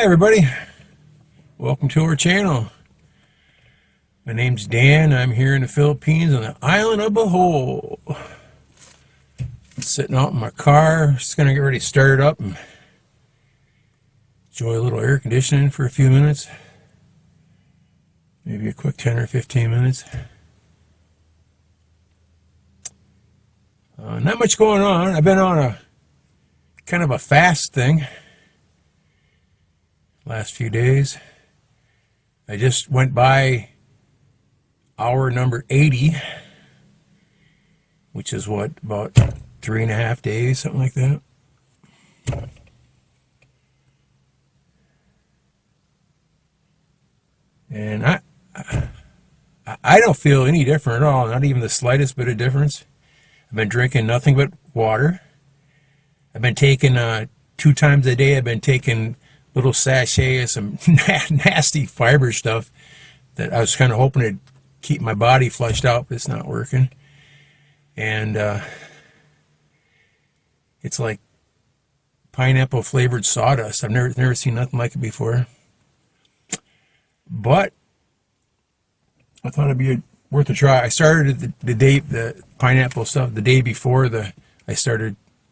Hi everybody, welcome to our channel. My name's Dan. I'm here in the Philippines on the Island of Bohol. Sitting out in my car, just gonna get ready to start it up and enjoy a little air conditioning for a few minutes. Maybe a quick 10 or 15 minutes. Not much going on. I've been on a kind of a fast thing last few days. I just went by hour number 80, which is what, about 3.5 days, something like that. And I don't feel any different at all, not even the slightest bit of difference. I've been drinking nothing but water. I've been taking 2 times a day, I've been taking little sachet of some nasty fiber stuff that I was kind of hoping to keep my body flushed out, but it's not working. And it's like pineapple flavored sawdust. I've never seen nothing like it before. But I thought it'd be worth a try. I started the pineapple stuff the day before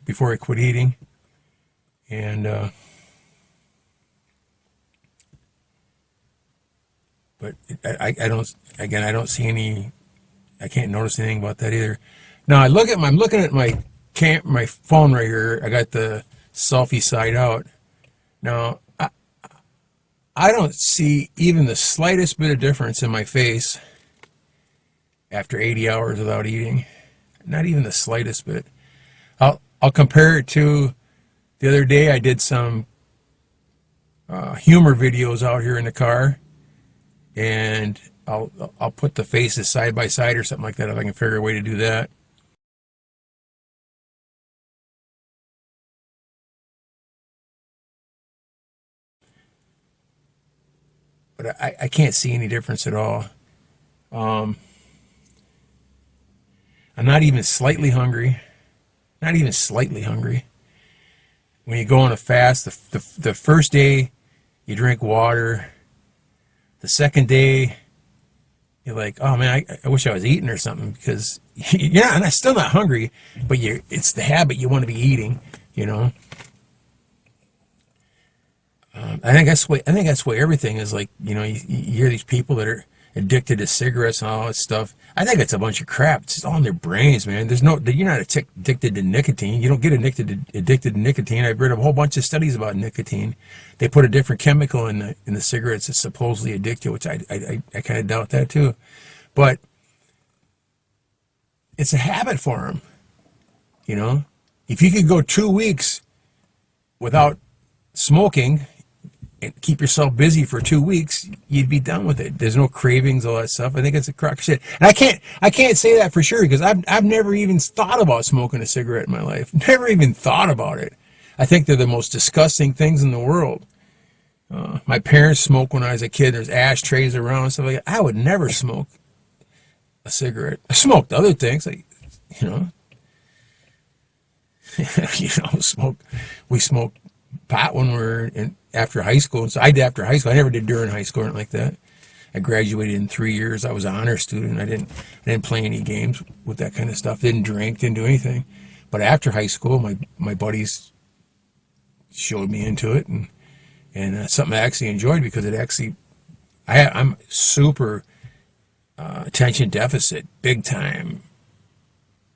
before I quit eating, and but I don't see any. I can't notice anything about that either. Now I'm looking at my phone right here. I got the selfie side out. Now I don't see even the slightest bit of difference in my face after 80 hours without eating. Not even the slightest bit. I'll compare it to the other day. I did some humor videos out here in the car, and I'll put the faces side by side or something like that if I can figure a way to do that. But I can't see any difference at all. I'm not even slightly hungry. Not even slightly hungry. When you go on a fast, the first day you drink water. The second day you're like, oh man, I wish I was eating or something, because you're not, and I'm still not hungry, but it's the habit you want to be eating, you know. I think that's why everything is like, you know, you hear these people that are addicted to cigarettes and all that stuff. I think it's a bunch of crap. It's all in their brains, man. You're not addicted to nicotine. You don't get addicted to nicotine. I've read a whole bunch of studies about nicotine. They put a different chemical in the cigarettes that's supposedly addictive, which I kind of doubt that too. But it's a habit for them, you know. If you could go 2 weeks without smoking and keep yourself busy for 2 weeks, you'd be done with it. There's no cravings, all that stuff. I think it's a crock of shit. And I can't say that for sure, because I've never even thought about smoking a cigarette in my life. Never even thought about it. I think they're the most disgusting things in the world. My parents smoked when I was a kid. There's ashtrays around and stuff like that. I would never smoke a cigarette. I smoked other things, like, you know, we smoked pot when we were after high school. So I did after high school. I never did during high school or anything like that. I graduated in 3 years. I was an honor student. I didn't play any games with that kind of stuff. Didn't drink. Didn't do anything. But after high school, my buddies showed me into it, and something I actually enjoyed, because I'm super attention deficit, big time,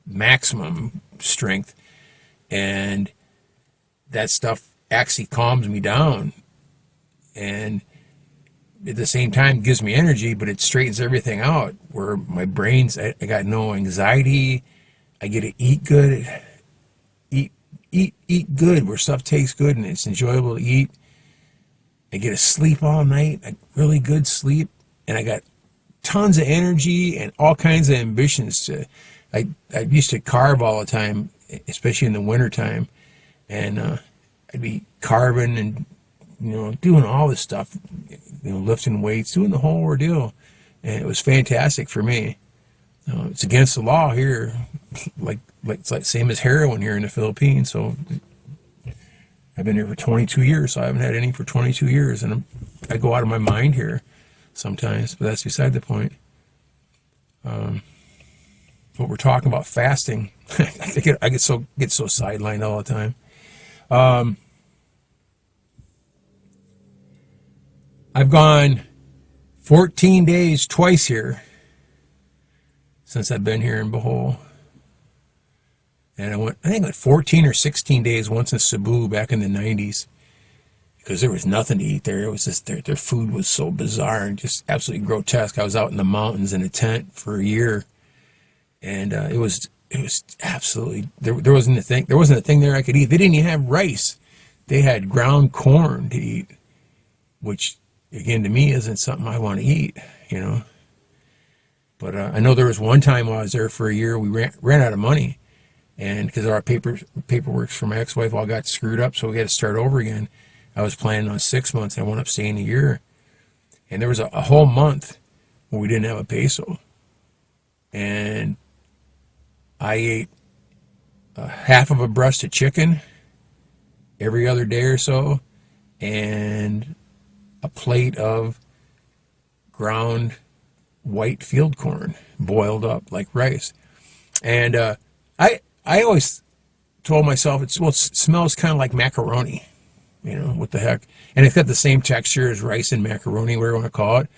maximum strength, and that stuff actually calms me down, and at the same time gives me energy, but it straightens everything out, where my brain's, I got no anxiety. I get to eat good, eat good, where stuff tastes good and it's enjoyable to eat. I get to sleep all night, like really good sleep, and I got tons of energy and all kinds of ambitions I used to carve all the time, especially in the winter time, and I'd be carving and, you know, doing all this stuff, you know, lifting weights, doing the whole ordeal, and it was fantastic for me. It's against the law here, like it's like same as heroin here in the Philippines. So I've been here for 22 years, so I haven't had any for 22 years, and I go out of my mind here sometimes, but that's beside the point. What we're talking about, fasting, I get so sidelined all the time. I've gone 14 days twice here since I've been here in Bohol. And I think I went 14 or 16 days once in Cebu back in the 90s, because there was nothing to eat there. It was just their food was so bizarre and just absolutely grotesque. I was out in the mountains in a tent for a year, and it was absolutely, there wasn't a thing there I could eat. They didn't even have rice. They had ground corn to eat, which again to me isn't something I want to eat, you know. But I know there was one time while I was there for a year, we ran out of money. And because our paperwork for my ex-wife all got screwed up, so we had to start over again. I was planning on 6 months. I wound up staying a year. And there was a whole month where we didn't have a peso. And I ate half of a breast of chicken every other day or so, and a plate of ground white field corn boiled up like rice. And I always told myself it smells kind of like macaroni, you know, what the heck. And it's got the same texture as rice and macaroni, whatever you want to call it.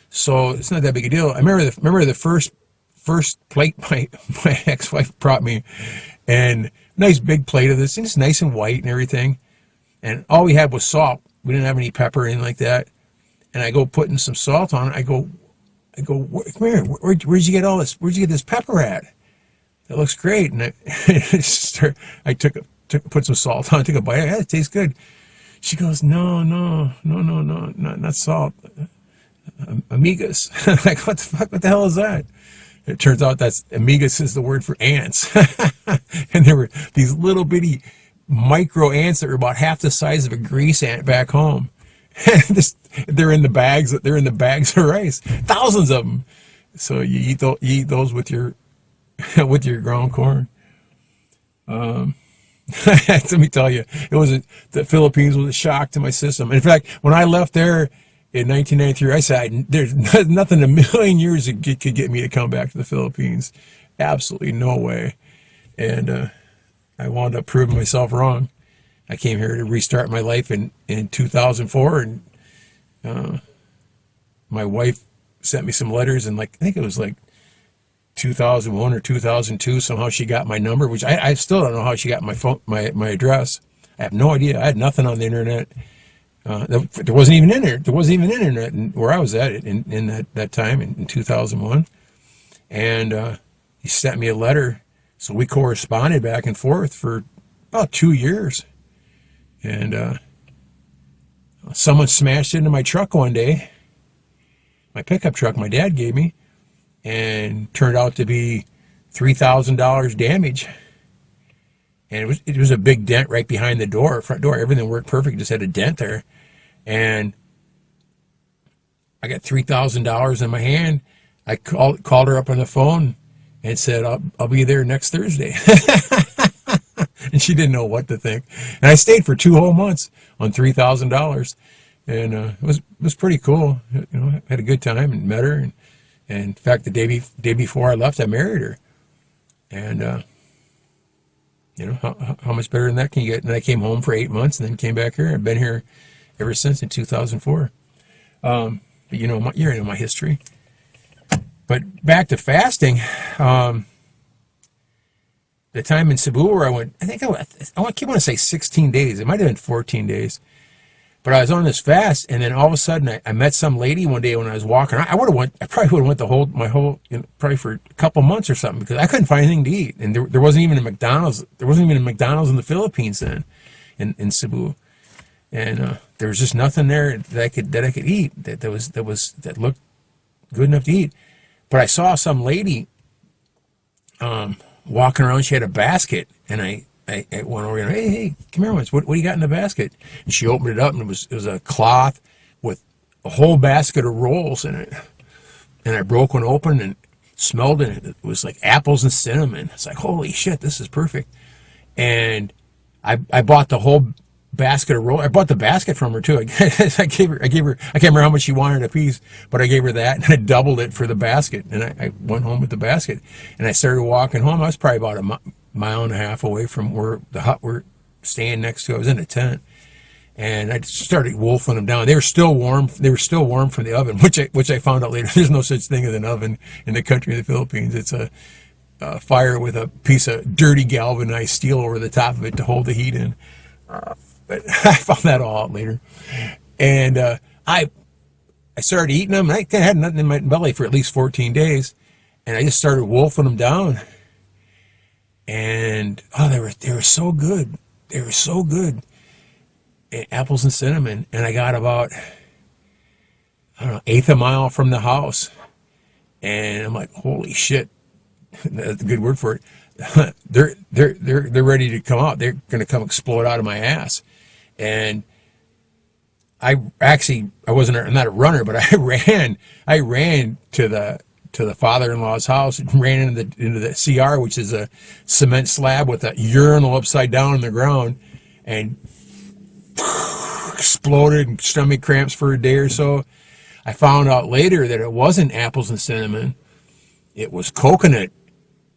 So it's not that big a deal. I remember the first plate my ex-wife brought me, and nice big plate of this. It's nice and white and everything. And all we had was salt. We didn't have any pepper or anything like that. And I go putting some salt on it. I go, come here, where'd you get all this? Where'd you get this pepper at? It looks great. And I put some salt on, took a bite. Yeah, it tastes good. She goes, no, not salt. Amigas. Like, what the hell is that? It turns out that's amigas is the word for ants. And there were these little bitty micro ants that were about half the size of a grease ant back home. They're in the bags of rice, thousands of them. So you eat those with your ground corn. Let me tell you, the Philippines was a shock to my system. In fact, when I left there in 1993, I said, there's nothing in a million years that could get me to come back to the Philippines. Absolutely no way. And I wound up proving myself wrong. I came here to restart my life in 2004, and my wife sent me some letters, and I think it was 2001 or 2002. Somehow she got my number, which I still don't know how she got my phone, my address. I have no idea. I had nothing on the internet. There wasn't even internet. There wasn't even internet where I was at in that time in 2001. And he sent me a letter, so we corresponded back and forth for about 2 years. And someone smashed into my truck one day, my pickup truck my dad gave me, and turned out to be $3,000 damage. And it was a big dent right behind the front door. Everything worked perfect, just had a dent there. And I got $3,000 in my hand. I called her up on the phone and said, I'll be there next Thursday. And she didn't know what to think. And I stayed for 2 whole months on $3,000. And it was pretty cool. You know, I had a good time and met her. And in fact, the day before I left, I married her. And you know, how much better than that can you get? And I came home for 8 months and then came back here. I've been here ever since in 2004. But you know, my history. But back to fasting. The time in Cebu where I went, I keep wanting to say 16 days. It might have been 14 days. But I was on this fast, and then all of a sudden I met some lady one day when I was walking. I probably would have went probably for a couple months or something, because I couldn't find anything to eat, and there wasn't even a McDonald's. There wasn't even a McDonald's in the Philippines then, in Cebu, and there was just nothing there that I could eat that looked good enough to eat. But I saw some lady walking around. She had a basket, and I went over and, hey, come here once. What do you got in the basket? And she opened it up, and it was a cloth with a whole basket of rolls in it. And I broke one open and smelled it. It was like apples and cinnamon. It's like, holy shit, this is perfect. And I bought the whole basket of roll. I bought the basket from her too. I gave her. I can't remember how much she wanted a piece, but I gave her that, and I doubled it for the basket. And I went home with the basket, and I started walking home. I was probably about a mile and a half away from where the hut we're staying next to. I was in a tent, and I started wolfing them down. They were still warm. They were still warm from the oven, which I found out later. There's no such thing as an oven in the country of the Philippines. It's a fire with a piece of dirty galvanized steel over the top of it to hold the heat in. But I found that all out later. And I started eating them, and I had nothing in my belly for at least 14 days. And I just started wolfing them down. And they were so good. They were so good. Apples and cinnamon. And I got about, I don't know, eighth a mile from the house. And I'm like, holy shit. That's a good word for it. They're ready to come out. They're going to come explode out of my ass. And I'm not a runner, but I ran to the father-in-law's house and ran into the CR, which is a cement slab with a urinal upside down on the ground, and exploded and stomach cramps for a day or so. I found out later that it wasn't apples and cinnamon. It was coconut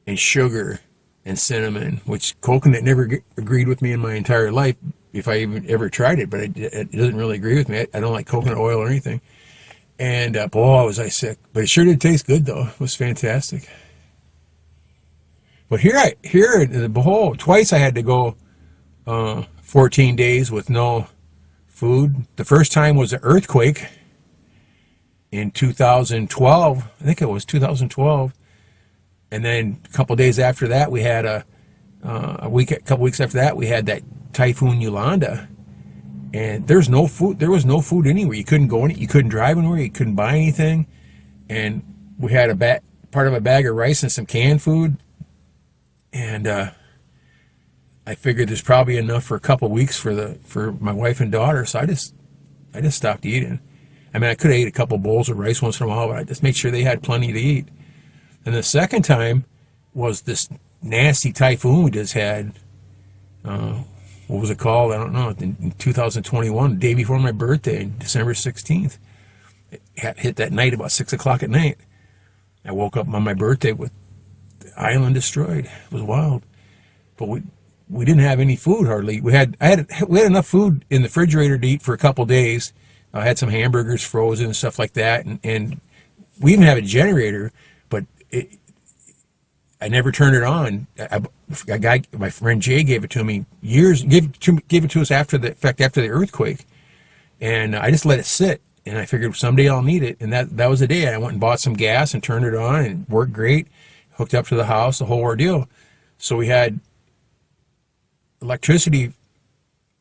and sugar and cinnamon, which coconut never agreed with me in my entire life if I even ever tried it, but it doesn't really agree with me. I don't like coconut oil or anything. And boy, was I sick. But it sure did taste good, though. It was fantastic. But here in the Bohol, twice I had to go 14 days with no food. The first time was an earthquake in 2012. I think it was 2012. And then a couple days after that, we had a couple weeks after that, we had that Typhoon Yolanda, and there's no food. There was no food anywhere. You couldn't go you couldn't drive anywhere. You couldn't buy anything. And we had part of a bag of rice and some canned food. And I figured there's probably enough for a couple weeks for my wife and daughter. So I just stopped eating. I mean, I could have ate a couple bowls of rice once in a while, but I just made sure they had plenty to eat. And the second time was this nasty typhoon we just had. What was it called? I don't know. In 2021, the day before my birthday, December 16th. It hit that night about 6 o'clock at night. I woke up on my birthday with the island destroyed. It was wild. But we didn't have any food hardly. We had enough food in the refrigerator to eat for a couple days. I had some hamburgers frozen and stuff like that. And we even have a generator, but I never turned it on. A guy, my friend Jay, gave it to me gave it to us after the earthquake, and I just let it sit. And I figured someday I'll need it. And that was the day I went and bought some gas and turned it on, and it worked great. Hooked up to the house, the whole ordeal. So we had electricity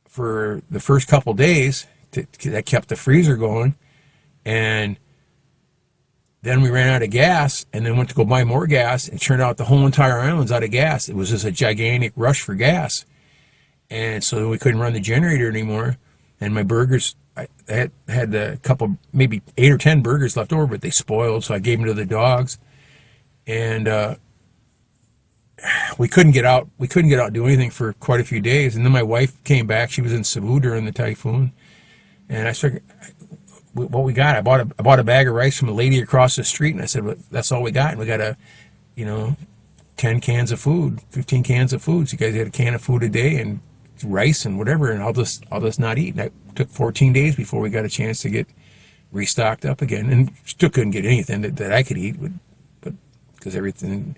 for the first couple days that kept the freezer going, and then we ran out of gas, and then went to go buy more gas, and turned out the whole entire island's out of gas. It was just a gigantic rush for gas. And so we couldn't run the generator anymore. And my burgers, I had a couple, maybe 8 or 10 burgers left over, but they spoiled, so I gave them to the dogs. And we couldn't get out and do anything for quite a few days. And then my wife came back. She was in Cebu during the typhoon. And I started, what we got, I bought a bag of rice from a lady across the street, and I said, well, that's all we got. And we got 10 cans of food, 15 cans of food. So you guys had a can of food a day and rice and whatever, and I'll just not eat. And it took 14 days before we got a chance to get restocked up again, and still couldn't get anything that I could eat, but because everything,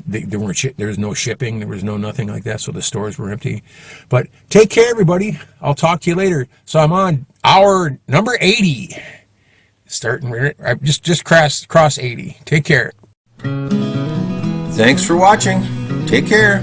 there was no shipping, there was no nothing like that, so the stores were empty. But take care, everybody. I'll talk to you later. So I'm on hour number 80, I just cross 80. Take care. Thanks for watching. Take care.